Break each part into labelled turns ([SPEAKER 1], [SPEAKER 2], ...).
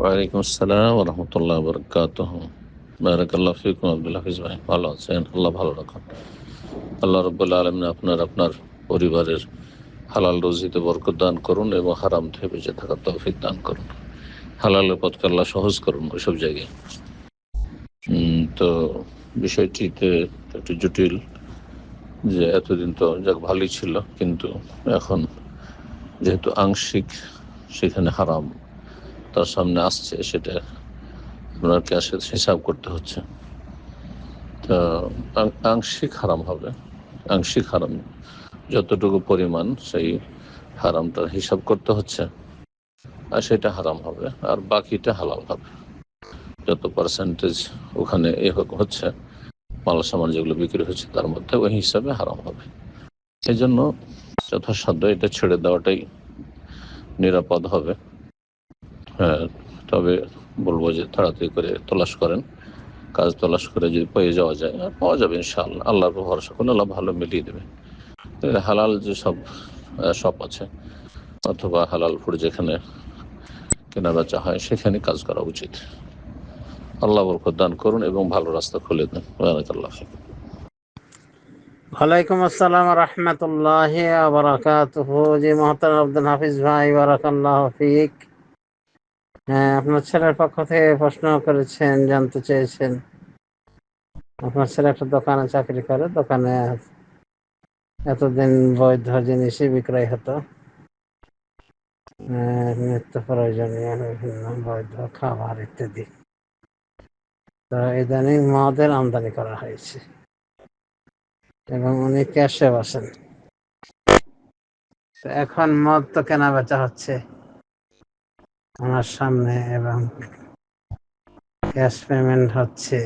[SPEAKER 1] ওয়ালাইকুম আসসালাম ওয়া রাহমাতুল্লাহি ওয়া বারাকাতুহু। বারাকাল্লাহু ফিকুম আব্দুল হাফিজ ভাই, ভালো আছেন? আল্লাহ ভালো রাখুন। আল্লাহ রাব্বুল আলামিন আপনার পরিবারের হালাল রুজিতে বরকত দান করুন এবং হারাম থেকে বেঁচে থাকার তৌফিক দান করুন। হালালের পথকে আল্লাহ সহজ করুন ওইসব জায়গায়। তো বিষয়টিতে একটু জটিল, যে এতদিন তো যাক ভালোই ছিল, কিন্তু এখন যেহেতু আংশিক সেখানে হারাম তার সামনে আসছে, সেটা আপনার ক্যাশে হিসাব করতে হচ্ছে। তা আংশিক হারাম হবে, আংশিক হারাম যতটুকু পরিমাণ সেই হারামটার হিসাব করতে হচ্ছে, আর সেটা হারাম হবে, আর বাকিটা হালাল হবে। যত পার্সেন্টেজ ওখানে হচ্ছে মাল সামান যেগুলো বিক্রি হচ্ছে তার মধ্যে ওই হিসাবে হারাম হবে। এই জন্য যথাসাধ্য এটা ছেড়ে দেওয়াটাই নিরাপদ হবে। হ্যাঁ, তবে বলবো যে তাড়াতাড়ি করে তলাশ করেন, কাজ তলাশ করে যদি পেয়ে যাওয়া যায়, আর পাওয়া যাবে ইনশাআল্লাহ। আল্লাহর উপর ভরসা করলে আল্লাহ ভালো মিলিয়ে দেবে। হালাল যে সব শপ আছে অথবা হালাল ফুড যেখানে কেনা বেচা হয় সেখানে কাজ করা উচিত। আল্লাহ বরকত দান করুন এবং ভালো রাস্তা খুলে দেন। বারাকাল্লাহ ফিক।
[SPEAKER 2] ওয়ালাইকুম আসসালাম রহমতুল্লাহি ওয়া বারাকাতুহু। জি মোহতারাম আব্দুল হাফিজ ভাই, বারাকাল্লাহু ফিক। হ্যাঁ, আপনার ছেলের পক্ষ থেকে প্রশ্ন করেছেন, জানতে চেয়েছেন। আপনার ছেলে একটা দোকানে চাকরি করে, দোকানে এতদিন বৈধ জিনিসই বিক্রয় হতো, নিত্য প্রয়োজনীয় বিভিন্ন বৈধ খাবার ইত্যাদি। তো ইদানিং মদের আমদানি করা হয়েছে এবং উনি ক্যাশে বসেন। এখন মদ তো কেনা বেচা হচ্ছে আমার সামনে এবং ক্যাশ পেমেন্ট হচ্ছে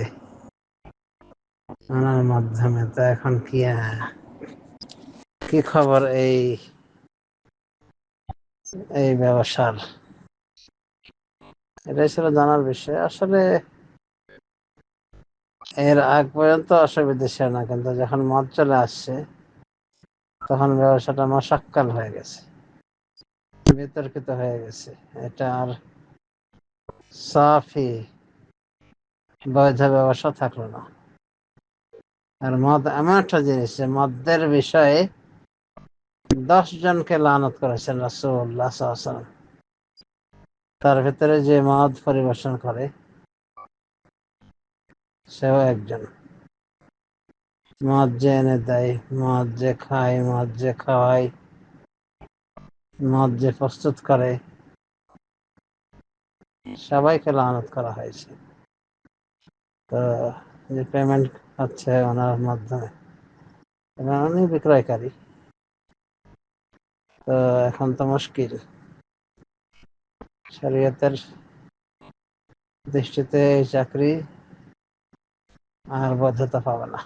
[SPEAKER 2] ওনার মাধ্যমে। তো এখন কি খবর এই ব্যবসার? এটাই ছিল জানার বিষয়। আসলে এর আগ পর্যন্ত অসুবিধা ছিল না, কিন্তু যখন মদ চলে আসছে তখন ব্যবসাটা মশাক্কাল হয়ে গেছে, বিতর্কিত হয়ে গেছে। এটা আর সাফি বৈধ ব্যবসা থাকলো না। আর মদ এমন একটা জিনিস যে মদের বিষয়ে 10 জনকে লানত করেছেন রাসূলুল্লাহ সাল্লাল্লাহু আলাইহি ওয়াসাল্লাম। তার ভিতরে যে মদ পরিবেশন করে সেও একজন। মদ যে এনে দেয়, মদ যে খায়, মদ যে খাওয়ায়, মদ যে প্রস্তুত করে, সবাইকে লানত করা হয়েছে। তো যে পেমেন্ট হচ্ছে ওনার মাধ্যমে, এবং উনি বিক্রয়কারী। তো এখন তো মুশকিল, শরীয়তের দৃষ্টিতে এই চাকরি আর বৈধতা পাবে না।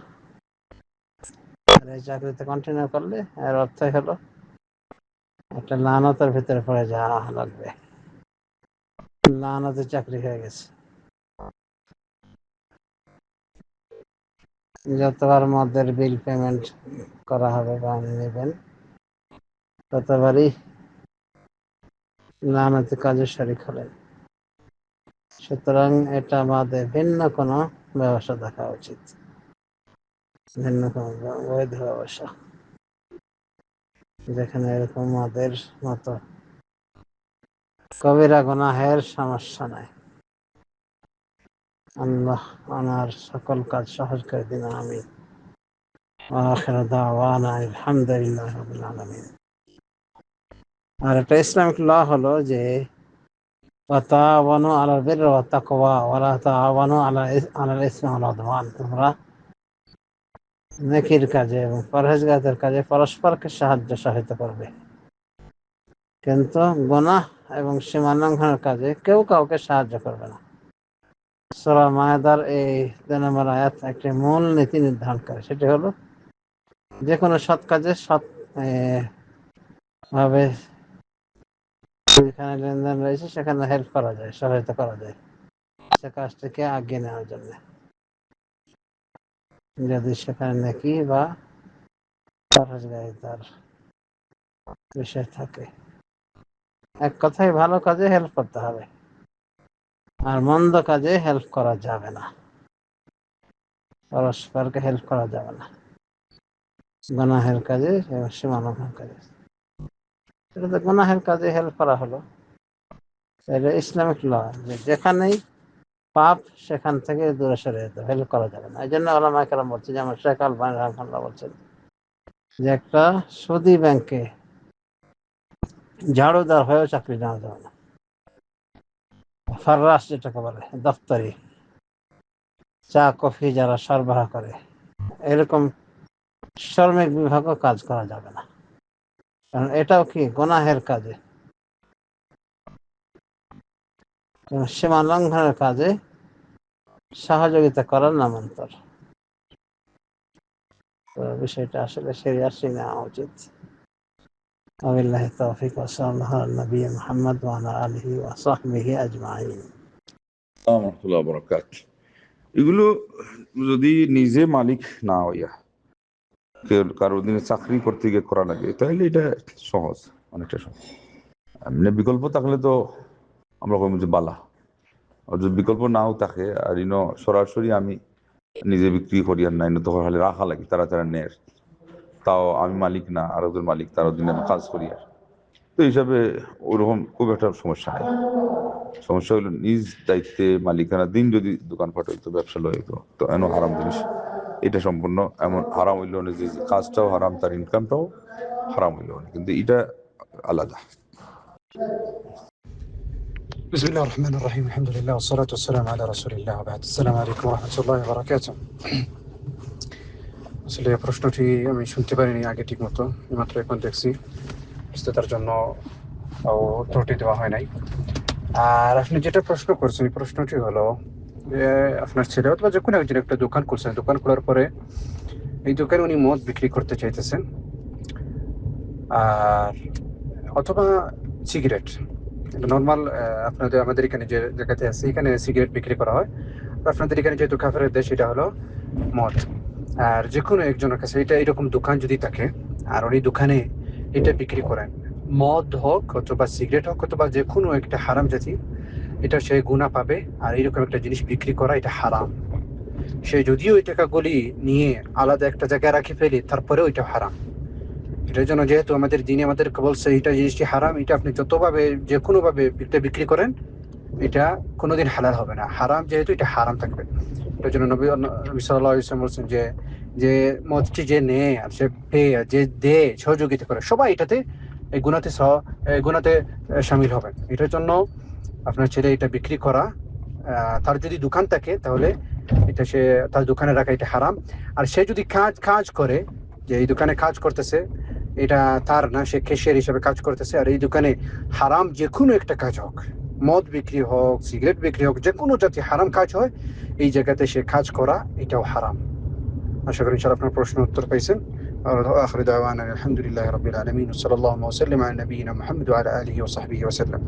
[SPEAKER 2] আর এই চাকরিতে কন্টিনিউ করলে এর অর্থই হলো একটা লানতের ভিতরে পড়ে যাওয়া লাগবে। লানতের চাকরি হয়ে গেছে। যতবার মদের বিল পেমেন্ট করা হবে বা নেবেন, ততবারই লানতি কাজে শরীক হলেন। সুতরাং এটা আমাদের ভিন্ন কোনো ব্যবসা দেখা উচিত, ভিন্ন কোনো বৈধ ব্যবসা, যেখানে এরকম মদের মতো কবিরা গুনাহের সমস্যা নাই। আল্লাহ ওনার সকল কাজ সহজ করে দিন, আমিন। আখির দাওয়ানা আলহামদুলিল্লাহ রাব্বিল আলামিন। আর একটা ইসলামিক ল হলো যে ওয়াতাওয়ানু আলাল বিররি ওয়াত তাকওয়া ওয়ালা তাওয়ানু আলাল ইসমি ওয়াল উদওয়ান। তোমরা নেকির কাজে এবং পরহেজগারদের কাজে পরস্পরকে সাহায্য সহায়তা করবে, কিন্তু গুনাহ এবং সীমা লঙ্ঘনের কাজে কেউ কাউকে সাহায্য করবে না। সূরা মায়েদার এই 2 নম্বর আয়াত একটি মূল নীতি নির্ধারণ করে, সেটি হলো যে কোনো সৎ কাজে সৎ ভাবে যেখানে লেনদেন রয়েছে সেখানে হেল্প করা যায়, সহায়তা করা যায় সে কাজটিকে এগিয়ে নেওয়ার জন্য, যদি সেখানে নেকি বা পরহেজগারিতার বিষয় থাকে। এক কথায় ভালো কাজে হেল্প করতে হবে। আর মন্দ কাজে হেল্প করা যাবে না, পরস্পরকে হেল্প করা যাবে না গুনাহের কাজে এবং সীমালঙ্ঘন কাজে। এটা তো গুনাহের কাজে হেল্প করা হলো, এটা ইসলামিক ল, যে যেখানেই পাপ সেখান থেকে দূরে সরে যেতে, হেল্প করা যাবে না। এই জন্য ওলামা কেরাম বলছে, যেমন শেখ আলবানী রাহিমাহুল্লাহ বলছেন যে একটা সুদী ব্যাংকে ঝাড়ুদার হয়েও চাকরি নেওয়া যাবে না। ফার্রাস যেটাকে বলে, দপ্তরি চা কফি যারা সরবরাহ করে, এরকম শ্রমিক বিভাগও কাজ করা যাবে না, কারণ এটাও কি গুনাহের কাজে, সীমা লঙ্ঘনের কাজে সহযোগিতা করার নামান্তর। তো বিষয়টা আসলে সিরিয়াস নেওয়া উচিত। ওয়াবিল্লাহি তাওফিক ওয়া সাল্লাল্লাহু আলা নবিয়্যিনা মুহাম্মদ ওয়া আলা আলিহি ওয়া সাহবিহি আজমাইন।
[SPEAKER 3] রাহমাতুল্লাহ বারাকাত। এগুলো যদি নিজে মালিক না হইয়া কারো দিনে চাকরি করতে গিয়ে করা লাগে, তাহলে এটা সহজ, অনেকটা সহজ। এমনি বিকল্প থাকলে তো আমরা কইব যে বালা, আর যদি বিকল্প নাও থাকে আর ইনো সরাসরি আমি নিজে বিক্রি করি আর নাই তখন খালি রাখা লাগে তারা তারা নেয়, তাও আমি মালিক না আর ওদের মালিক, তার দিনে আমি কাজ করি আর, তো হিসাবে ওরকম খুব একটা সমস্যা নেই। সমস্যা হলো নিজ দায়িত্বে মালিকানা দিন যদি দোকানপাট হইতো, ব্যবসা হইতো, তো এমন হারাম জিনিস এটা সম্পূর্ণ এমন হারাম হইল না যে কাজটাও হারাম, তার ইনকামটাও হারাম হইল না, কিন্তু এটা আলাদা।
[SPEAKER 4] بسم الله الرحمن الرحيم الحمد لله والصلاة والسلام على رسول الله وبعد السلام عليكم ورحمة الله وبركاته আসলে প্রশ্নটি আমি শুনতে পারিনি আগে ঠিক মতো, মাত্র এখন দেখছি, তার জন্য উত্তরটি দেওয়া হয় নাই। আর আপনি যেটা প্রশ্ন করছেন, এই প্রশ্নটি হলো যে আপনার ছেলে অথবা যে কোনো একজন একটা দোকান করছেন, দোকান করার পরে এই দোকানে উনি মদ বিক্রি করতে চাইতেছেন, আর অথবা সিগারেট নর্মাল, আপনাদের আমাদের এখানে যে জায়গাতে আছে এখানে সিগারেট বিক্রি করা হয়, আপনাদের এখানে যেহেতু কাফেরের দেশ এটা হলো মদ। আর যে কোনো একজনের কাছে এটা এরকম দোকান যদি থাকে আর উনি দোকানে এটা বিক্রি করেন, মদ হোক অথবা সিগারেট হোক অথবা যে কোনো একটা হারাম জাতি, এটা সে গুনাহ পাবে। আর এরকম একটা জিনিস বিক্রি করা এটা হারাম। সে যদিও এই টাকাগুলি নিয়ে আলাদা একটা জায়গায় রাখি ফেলে, তারপরেও এটা হারাম। এটার জন্য যেহেতু আমাদের দিনে আমাদেরকে বলছে এটা জিনিসটি হারাম, এটা আপনি যতভাবে যে কোনোভাবে এটা বিক্রি করেন এটা কোনোদিন হালাল হবে না, হারাম যেহেতু এটা হারাম থাকবে। এটার জন্য নবী সাল্লাল্লাহু আলাইহি ওয়াসাল্লাম বলছেন যে যে মদটি যে নেয় আর সে পেয়ে যে দেয় সহযোগিতা করে, সবাই এটাতে এই গুনাতে শামিল হবেন। এটার জন্য আপনার ছেলে এটা বিক্রি করা, তার যদি দোকান থাকে তাহলে এটা সে তার দোকানে রাখা এটা হারাম। আর সে যদি কাজ করে, যে এই দোকানে কাজ করতেছে এটা তার না, সে ক্যাশিয়ার হিসেবে কাজ করতেছে, আর এই দোকানে হারাম যে কোনো একটা কাজ হোক, মদ বিক্রি হোক সিগারেট বিক্রি হোক, যে কোনো জাতি হারাম কাজ হয় এই জায়গাতে সে কাজ করা এটাও হারাম। আশা করি ইনশাআল্লাহ আপনার প্রশ্ন উত্তর পাইছেন। আর আখির দাওয়ানা আলহামদুলিল্লাহি রাব্বিল আলামিন ওয়া সাল্লাল্লাহু ওয়া সাল্লাম আলা নবিয়িনা মুহাম্মদ ওয়া আলা আলিহি ওয়া সাহবিহি ওয়া সাল্লাম।